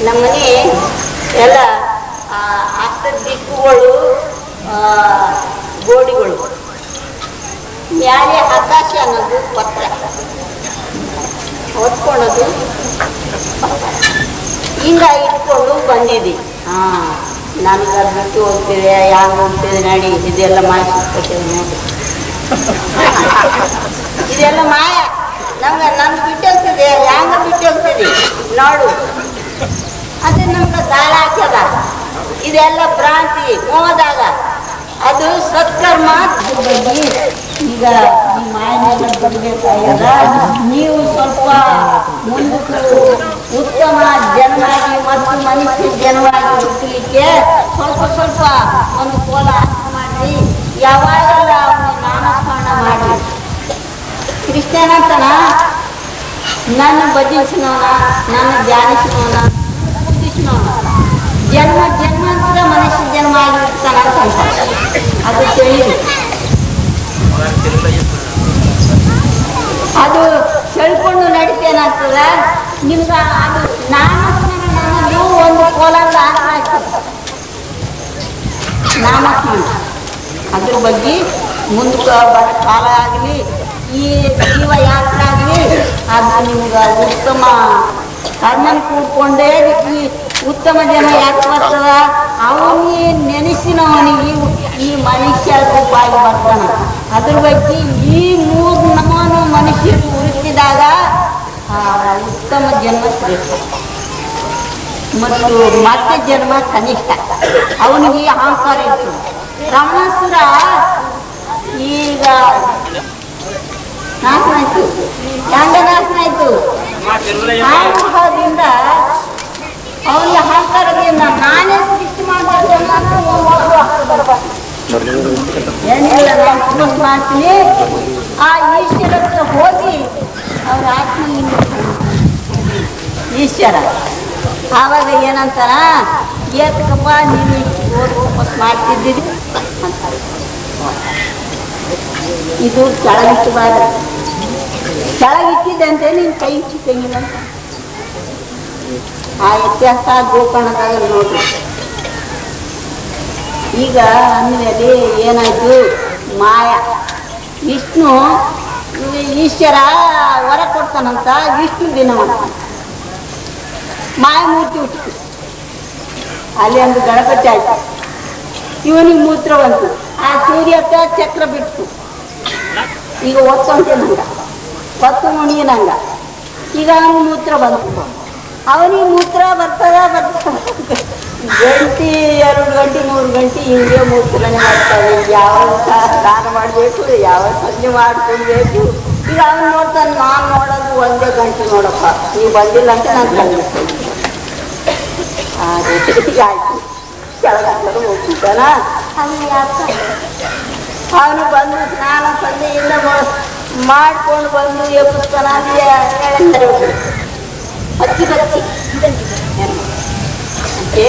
ನಮ್ಮನೆ ಎಲ್ಲ ಹತ್ತ ದಿಕ್ಕುಗಳು ಗೋಡಿಗಳು ಮ್ಯಾಲೆ ಆಕಾಶ ಅನ್ನೋದು ಪತ್ರ ಹೊತ್ಕೊಳ್ಳೋದು ಹಿಂಗ ಇಟ್ಕೊಂಡು ಬಂದಿದ್ದಿ. ನನಗೆ ಅದು ಬಿಟ್ಟು ಹೋಗ್ತಿದೆ ಹ್ಯಾಂಗ ಹೋಗ್ತಿದೆ ನಡಿ ಇದೆಲ್ಲ ಮಾಯ ಸಿಕ್ಕೊಟ್ಟಿದೆ ನೋಡಿ. ಇದೆಲ್ಲ ಮಾಯ ನನ್ಗೆ ಬಿಟ್ಟು ಹೋಗ್ತಿದೆ ಹ್ಯಾಂಗ ಬಿಟ್ಟು ಹೋಗ್ತಿದೆ ನೋಡು. ಅದು ನಮ್ಗೆ ದಾಳ ಹಾಕ್ಯದ. ಇದೆಲ್ಲ ಭ್ರಾಂತಿ ಮೋಹದಾಗ. ಅದು ಸತ್ಕರ್ಮ. ಈಗ ಈ ಮಾಯನೆಲ್ಲ ಬಿಡಬೇಕಾಗ್ಯದ. ನೀವು ಸ್ವಲ್ಪ ಮುಂದಕ್ಕೆ ಉತ್ತಮ ಜನವಾಗಿ ಮತ್ತು ಮನುಷ್ಯ ಜನವಾಗಿ ಹುಟ್ಟಲಿಕ್ಕೆ ಸ್ವಲ್ಪ ಸ್ವಲ್ಪ ಒಂದು ಕೋಲ ಮಾಡಿ ಯಾವಾಗೆಲ್ಲ ಅವನು ನಾಮಸ್ಮರಣ ಮಾಡಿ. ಕ್ರಿಶ್ಚಿಯನ್ ಅಂತನ ನನ್ನ ಭಜಿಸಿನವನ, ನನ್ನ ಧ್ಯಾನಿಸಿನವನ, ಬುದ್ಧಿಸಿನವನ ಜನ್ಮ ಜನ್ಮಾಂತರ ಮನುಷ್ಯ ಜನ್ಮ ಆಗಿರ್ತಾನ ಅಂತ ಅದು ತಿಳಿದು ಅದು ಸೆಳ್ಕೊಂಡು ನಡೀತೇನಾಗ್ತದ ನಿಮ್ಗೆ. ಅದು ನಾಮಸ್ಮರಣ ನನ್ನದು ಒಂದು ಕೋಲಾರದ ನಾಮಸ್ಮರಣ. ಅದ್ರ ಬಗ್ಗೆ ಮುಂದಕ್ಕೆ ಬರೋ ಕಾಲ ಆಗಲಿ ಈ ಜೀವ ಯಾತ್ರೆ ಆಗಲಿ ಅದು ನಿಮ್ಗೆ ಉತ್ತಮ ಕರ್ಮನ ಕೂಡ್ಕೊಂಡೇ ಈ ಉತ್ತಮ ಜನ ಯಾಕೆ ಬರ್ತದ. ಅವನಿಗೆ ನೆನೆಸಿನವನಿಗೆ ಈ ಮನುಷ್ಯ ರೂಪಾಗಿ ಬರ್ತಾನ. ಅದ್ರ ಬಗ್ಗೆ ಈ 3 ನಮೂನು ಮನುಷ್ಯರು ಹುಡುಕಿದಾಗ ಉತ್ತಮ ಜನ್ಮ ಶ್ರೇಷ್ಠ ಮತ್ತು ಮತ್ತೆ ಜನ್ಮ ಕನಿಷ್ಠ. ಅವನಿಗೆ ಅಹಂಕಾರ ಇರ್ತದೆ. ರಾವಣಾಸುರ ಈಗ ನಾಶನ ಆಯ್ತು. ಹೆಂಗ ನಾಶನ ಆಯ್ತು? ಅಹಂಕಾರದಿಂದ ಅವನಿಗೆ ಅಹಂಕಾರದಿಂದ ನಾನೇ ಸೃಷ್ಟಿ ಮಾಡಬಾರ್ದು ಏನಿಲ್ಲ ನಾನು ತಪಸ್ ಮಾಡ್ತೀನಿ. ಆ ಈಶ್ವರ ಹತ್ರ ಹೋಗಿ ಅವ್ರ ಆತ್ಮಲಿಂಗ ಈಶ್ವರ ಆವಾಗ ಏನಂತಾರ, ಏತಕಪ್ಪ ನೀನು ಹೋಗಿ ತಪಸ್ ಮಾಡ್ತಿದ್ದೀರಿ ಅಂತಾರೆ. ಇದು ಕೆಳಗಿಟ್ಟಬಾರ್ದು. ಕೆಳಗಿಟ್ಟಿದ್ದಂತೆ ನೀನು ಕೈ ಇಟ್ಟಿದ್ದಂಗಿಲ್ಲ ಅಂತ ಆ ವ್ಯತ್ಯಾಸ ಗೋಕರ್ಣದಾಗ ನೋಡ್ರಿ. ಈಗ ಅಂದಮೇಲೆ ಏನಾಯ್ತು, ಮಾಯ ವಿಷ್ಣು ಈಶ್ವರ ವರ ಕೊಡ್ತಾನಂತ ವಿಷ್ಣು ದಿನ ಮಾಡ್ತಾನೆ. ಮಾಯಮೂರ್ತಿ ಹುಟ್ಟಿತು. ಅಲ್ಲಿ ಒಂದು ಗಣಪತಿ ಆಯ್ತು. ಇವನಿಗೆ ಮೂತ್ರ ಬಂತು. ಆ ಸೂರ್ಯಕ್ಕ ಚಕ್ರ ಬಿಟ್ಟು ಈಗ ಒತ್ತೊಂತೇನಂಗ ಹೊತ್ತು ಮುಣಿಯನಂಗ. ಈಗ ಅವನಿಗೆ ಮೂತ್ರ ಬಂತು. ಅವನಿಗೆ ಮೂತ್ರ ಬರ್ತದ ಗಂಟೆ 2 ಗಂಟೆ 3 ಗಂಟೆ ಹಿಂಗೆ ಮೂತ್ರನೇ ಮಾಡ್ತಾವೆ. ಯಾವ ಸ್ನಾನ ಮಾಡಬೇಕು, ಯಾವ ಸಂಜೆ ಮಾಡ್ಕೊಳ್ಬೇಕು. ಈಗ ಅವನು ನೋಡ್ತಾನೆ. ನಾನು ನೋಡೋದು 1 ಗಂಟೆ ನೋಡಪ್ಪ, ನೀವು ಬಂದಿಲ್ಲ ಅಂತ ನಾನು ತಂದಿರ್ತೇನೆ. ಆಯ್ತು ಕೆಳಗಡೆ ಹೋಗ್ಬಿಟ್ಟಾನ. ಅವನು ಬಂದು ಸ್ನಾನ ಸಂಜೆಯಿಂದ ಮಾಡ್ಕೊಂಡು ಬಂದು ಎಬ್ಬಿಸ್ತಾನ. ಅತಿ ಭಕ್ತಿ అంటే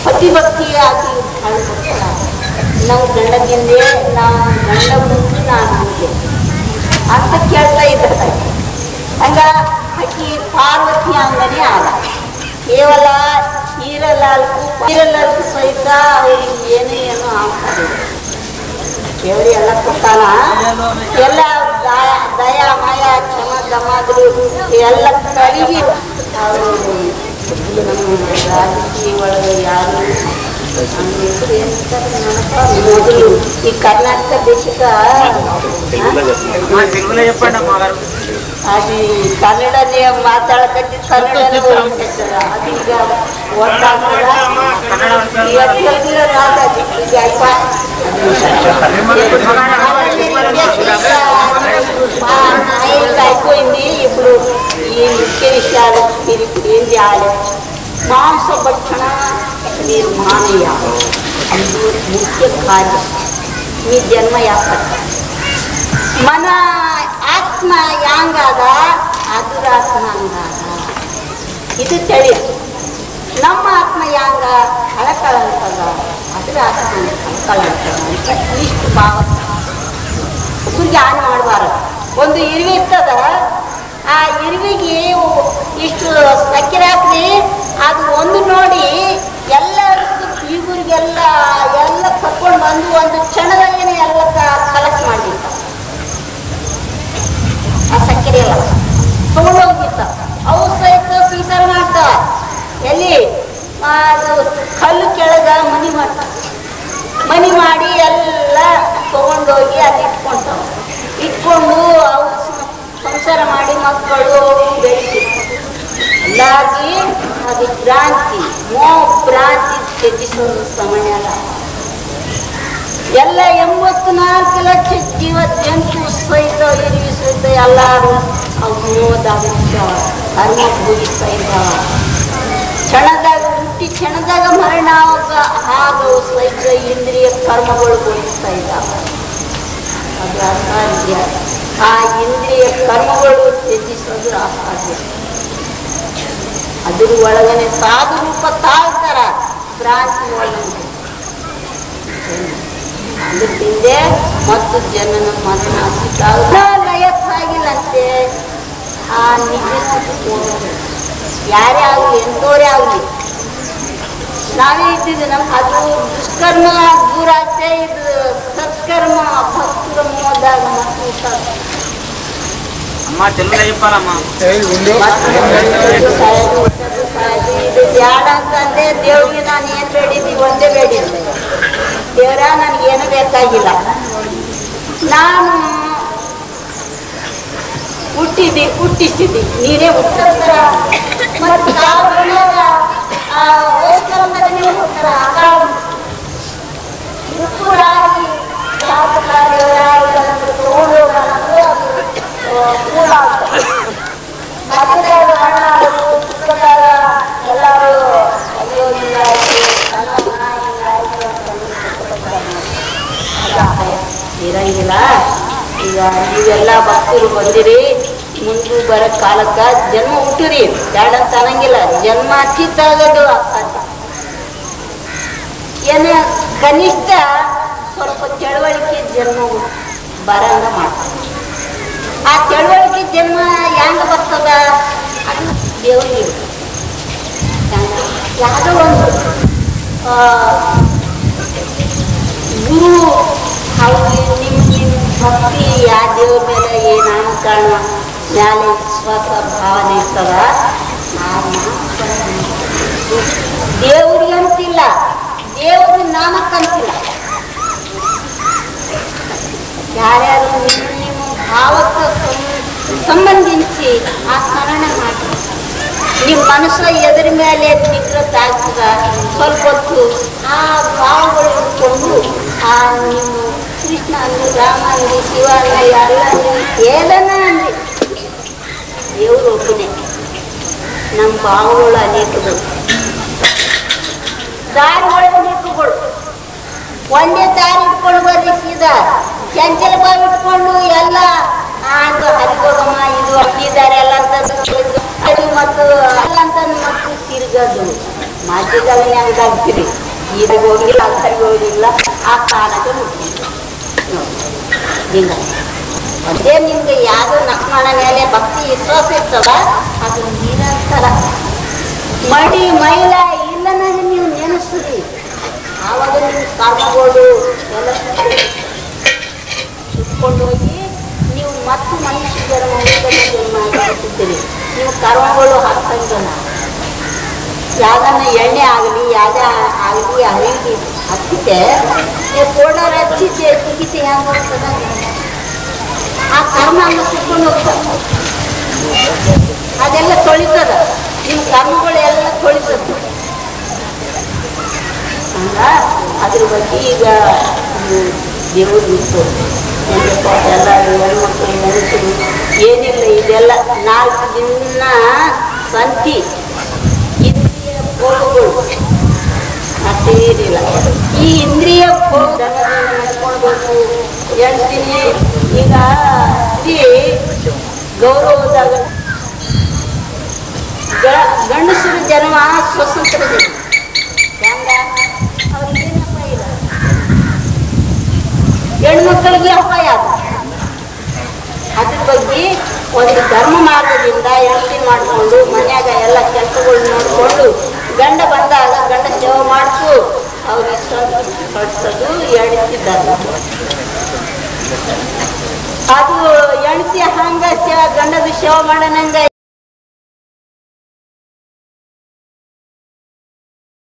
ಅತಿ ಭಕ್ತಿ ಆಗಿ ನಾವು ಗಂಡದಿಂದೆ ನಾವು ಗಂಡ ಮುಂದೆ ನಾನು ಮುಂದೆ ಅಂತ ಕೇಳ್ತಾ ಇದ್ದಾರೆ. ಹಂಗ ಆಕಿ ಪಾರ್ವತಿ ಅಂಗನೇ ಆದ. ಕೇವಲ ಹೀರಲಾಲ್ಕು ಸಹಿತ ಅವ್ರಿಗೆ ಏನೋ ಆಗ್ತಾರೆ. ದೇವರಿ ಎಲ್ಲ ಕೊಟ್ಟಾನ. ಎಲ್ಲ ದಯಾ ಮಯ ಕ್ಷಮ ದಮಾದ್ರು ಎಲ್ಲ ಕಡಿಗೆ ಅವರು ನಮ್ಮ ರಾಜಕೀಯ ಒಳಗೆ ಯಾರು ಮೊದಲು ಈ ಕರ್ನಾಟಕ ದೇಶಕ್ಕೆ ಅದು ಕನ್ನಡನೇ ಮಾತಾಡಕತ್ತಿ ಕನ್ನಡನೇ ಬರ್ತೈತಲ್ಲ. ಅದೀಗ ಒಟ್ಟಾಗ್ತದ. అయిపోయింది. ఇప్పుడు ఈ ముఖ్య విషయాలు మీరు ఇప్పుడు ఏం చేయాలి? మాంస భక్షణ మీరు మానేయాలి. ఇది ముఖ్య కార్యం మీ జన్మ యాత్ర. మన ಆತ್ಮ ಯಾಂಗಾದ ಅದುರಾತ್ಮ ಹಂಗಾದ ಇದು ತಿಳಿದು. ನಮ್ಮ ಆತ್ಮ ಯಾಂಗ ಕಳಕಳಂತದ, ಅದುರಾತ್ಮ ಕಳಕಳಂತದ ಅಂತ ಇಷ್ಟು ಭಾವ ಒಬ್ಬರಿಗೆ ಹಾನಿ ಮಾಡಬಾರದು. ಒಂದು ಇರುವೆ ಇರ್ತದ. ಆ ಇರುವಿಗೆ ಇಷ್ಟು ಸಕ್ಕರೆ ಹಾಕ್ರಿ, ಅದು ಇಟ್ಕೊಂಡು ಬಂದು ಒಂದು ಕ್ಷಣದಲ್ಲೇನೆ ಎಲ್ಲ ಕಲೆಕ್ಟ್ ಮಾಡಿರ್ತ. ಆ ಸಕ್ಕರೆ ಎಲ್ಲ ತಗೊಂಡೋಗಿರ್ತ. ಅವು ಸಹಿತ ಸ್ವೀಕಾರ ಮಾಡ್ತಾವ. ಎಲ್ಲಿ ಅದು ಕಲ್ಲು ಕೆಳಗ ಮನಿ ಮಾಡ್ತಾವ. ಮನಿ ಮಾಡಿ ಎಲ್ಲ ತಗೊಂಡೋಗಿ ಅಲ್ಲಿ ಇಟ್ಕೊಂತಾವ. ಇಟ್ಕೊಂಡು ಅವು ಸಂಸಾರ ಮಾಡಿ ಮಕ್ಕಳು ಬೆಳೆಸಿ ಹೀಗಾಗಿ ಅದು ಭ್ರಾಂತಿ, ಭ್ರಾಂತಿ ತ್ಯಜಿಸೋದು ಸಮಯ ಅಲ್ಲ. ಎಲ್ಲ 84 ಲಕ್ಷ ಜೀವ ಜಂತು ಸಹಿತ ಇರುವಿ ಸಹಿತ ಎಲ್ಲರೂ ಮೋದಾಗ ಕರ್ಮ ಭೋಗಿಸ್ತಾ ಇದ್ದಾವ. ಕ್ಷಣದಾಗ ಹುಟ್ಟಿ ಕ್ಷಣದಾಗ ಮರಣ ಆಗವು ಸಹಿತ ಇಂದ್ರಿಯ ಕರ್ಮಗಳು ಭೋಗಿಸ್ತಾ ಇದ್ದಾವ. ಅದು ಅಸಾಧ್ಯ. ಆ ಇಂದ್ರಿಯ ಕರ್ಮಗಳು ತ್ಯಜಿಸೋದು ಅಸಾಧ್ಯ. ಅದ್ರ ಒಳಗನೆ ಸಾಧು ರೂಪ ತಾಳ್ತಾರ ಭ್ರಾಂತಿ ಒಳಗೆ. ಅದ್ರ ಹಿಂದೆ ಮತ್ತು ಜನನ ಮರಣ ಲಯಕ್ಕಾಗಿಲ್ಲಂತೆ. ಆ ನಿಜ ಯಾರೇ ಆಗಲಿ ಎಂತೋರೇ ಆಗಲಿ ನಾವೇ ಇದ್ದಿದ್ದು ನಮ್ಮ ಅದು ದುಷ್ಕರ್ಮ ದೂರ ಆಗ್ತೇ. ಇದು ಸತ್ಕರ್ಮ ಭಕ್ತರ ಹೋದಾಗ ಮತ್ತು ಇದು ಬ್ಯಾಡ ಅಂತಂದೆ. ದೇವ್ರಿಗೆ ನಾನು ಏನ್ ಬೇಡಿದ್ವಿ ಒಂದೇ ಬೇಡಿದ್ವಿ, ದೇವ್ರ ನನಗೇನು ಬೇಕಾಗಿಲ್ಲ, ನಾನು ಹುಟ್ಟಿಸಿದ್ದಿ ನೀನೇ ಹುಟ್ಟಿಸ್ತಾರ ಇರಂಗಿಲ್ಲ. ಈಗ ನೀವೆಲ್ಲ ಭಕ್ತರು ಬಂದಿರಿ, ಮುಂದೆ ಬರೋ ಕಾಲಕ್ಕ ಜನ್ಮ ಹುಟ್ಟಿರಿ ಬ್ಯಾಡ ಅಂತ ಅನ್ನಂಗಿಲ್ಲ. ಜನ್ಮ ಚಿತ್ತಾಗೋದು ಅಸಾಧ್ಯ. ಏನ ಕನಿಷ್ಠ ಸ್ವಲ್ಪ ತಿಳುವಳಿಕೆ ಜನ್ಮ ಬರಂಗ ಮಾಡ್ತಾರೆ. ಆ ತಿಳುವಳಿಕೆ ಜನ್ಮ ಹೆಂಗ ಬರ್ತದ ಅದು ದೇವರಿಗೆ ಯಾವುದೋ ಒಂದು ಗುರು ಅವ್ರಿಗೆ ನಿಮ್ಮ ಭಕ್ತಿ ಯಾವ ದೇವ್ರ ಮೇಲೆ ಏನು ನಾಮಕರಣ ಮ್ಯಾಲೆ ವಿಶ್ವಾಸ ಭಾವನೆ ಇರ್ತದ. ದೇವ್ರಿಗೆ ಅಂತಿಲ್ಲ, ದೇವ್ರ ನಾಮಕ್ಕಂತಿಲ್ಲ. ಯಾರ್ಯಾರು ನಿಮ್ಮ ಭಾವಕ್ಕೆ ಸಂಬಂಧಿಸಿ ಆ ಸ್ಮರಣೆ ಮಾಡಿ ನಿಮ್ಮ ಮನಸ್ಸು ಎದುರ ಮೇಲೆ ನಿಗ್ರತ ಆಗ್ತದ. ಸ್ವಲ್ಪ ಹೊತ್ತು ಆ ಭಾವಗಳು ಇಟ್ಕೊಂಡು ಆ ನಿಮ್ಮ ಕೃಷ್ಣ ಅಂದ್ರಿ, ರಾಮ ಅಂದ್ರಿ, ಶಿವ ಅಂದ್ರಿ, ಎಲ್ಲ ಅಂದ್ರಿ, ಏನನ್ನ ಅಂದ್ರಿ, ದೇವರು ಒಬ್ಬನೇ. ನಮ್ಮ ಭಾವಗಳು ಅನೇಕಗಳು, ದಾರಿಗಳು ಅನೇಕಗಳು. ಒಂದೇ ದಾರಿ ಇಟ್ಕೊಂಡು ಬರ್ರಿ ಸೀದಾ. ಚಂಚಲ ಬಾವಿ ಇಟ್ಕೊಂಡು ಎಲ್ಲ ಅದು ಹರಿಗೋಗಮ್ಮ ಇದು ಈ ದಾರಿ ಎಲ್ಲ ಅದು ಮತ್ತು ಅಲ್ಲಂತ ಮತ್ತು ತಿರ್ಗದು ಮಾಧ್ಯದಲ್ಲಿ ಹಂಗಾಗ್ತೀರಿ. ಈಗ ಹೋಗಿಲ್ಲ ಸರಿ ಹೋಗಿಲ್ಲ ಆ ಕಾರಣಕ್ಕೆ ಹಿಂಗ ಅದೇ ನಿಮ್ಗೆ ಯಾವುದೋ ಲಕ್ಷ್ಮಣ ಮೇಲೆ ಭಕ್ತಿ ವಿಶ್ವಾಸ ಇರ್ತದ ಅದು ನಿರಂತರ ಮಡಿ ಮೈಲ ಇಲ್ಲನಾಗ ನೀವು ನೆನೆಸ್ರಿ. ಆವಾಗ ನಿಮ್ಮ ಕರ್ಮಗಳು ಎಲ್ಲ ಸುಟ್ಕೊಂಡು ಹೋಗಿ ನೀವು ಮತ್ತು ಮನುಷ್ಯ ಜನ್ಮ ಮಾಡ್ತಿದ್ದೀರಿ. ನೀವು ಕರ್ಮಗಳು ಹತ್ತಂಗಲ್ಲ. ಯಾವ್ದನ್ನ ಎಣ್ಣೆ ಆಗಲಿ ಯಾವುದೇ ಆಗಲಿ ಅರಿವಿ ಹತ್ತಿತೆ ನೀವು ಕೋಡಾರ ಹಚ್ಚಿದ್ದೆ ತುಗಿತೆ ಹೆಂಗೆ ಹೋಗ್ತದ ಆ ಕರ್ಮ ಹಂಗ ಸುಟ್ಕೊಂಡು ಹೋಗ್ತದೆ. ಅದೆಲ್ಲ ತೊಳಿತದ, ನಿಮ್ಮ ಕರ್ಮಗಳು ಎಲ್ಲ ತೊಳಿತದ. ಹಂಗ ಅದ್ರ ಬಗ್ಗೆ ಈಗ ದೇವರು ಬಿಟ್ಟು ಎಲ್ಲ ಹೆಣ್ಮಕ್ಳು ಮನುಷ್ಯರು ಏನಿಲ್ಲ. ಇದೆಲ್ಲ 4 ದಿನ ಸಂತಿ ಇಂದ್ರಿಯ ಭೋಗಗಳು ಮತ್ತೇನಿಲ್ಲ. ಈ ಇಂದ್ರಿಯ ಭೋಗ ನಡ್ಕೊಳ್ಬೇಕು. ಹೇಳ್ತೀನಿ ಈಗ ಗೌರವದಾಗ ಗಂಡಸರು ಜನ್ಮ ಸ್ವತಂತ್ರ ಜನ್ಮ ಹೆಂಗ ಅವ್ರಿಗೇನು ಅಪಾಯ ಇಲ್ಲ. ಹೆಣ್ಮಕ್ಕಳಿಗೆ ಅಪಾಯ ಆಗ. ಅದ್ರ ಬಗ್ಗೆ ಒಂದು ಧರ್ಮ ಮಾರ್ಗದಿಂದ ಹೆಂಡತಿ ಮಾಡಿಕೊಂಡು ಮನ್ಯಾಗ ಎಲ್ಲ ಕೆಲಸಗಳು ನೋಡಿಕೊಂಡು ಗಂಡ ಬಂದಾಗ ಗಂಡ ಸೇವೆ ಮಾಡ್ತು ಅವ್ರಿಗೆ ಹೊಡ್ಸೋದು ಎಣಿಸಿದ್ದಾರೆ. ಅದು ಎಣಿಸಿ ಹಂಗ ಗಂಡದ ಸೇವೆ ಮಾಡೋಣಂಗ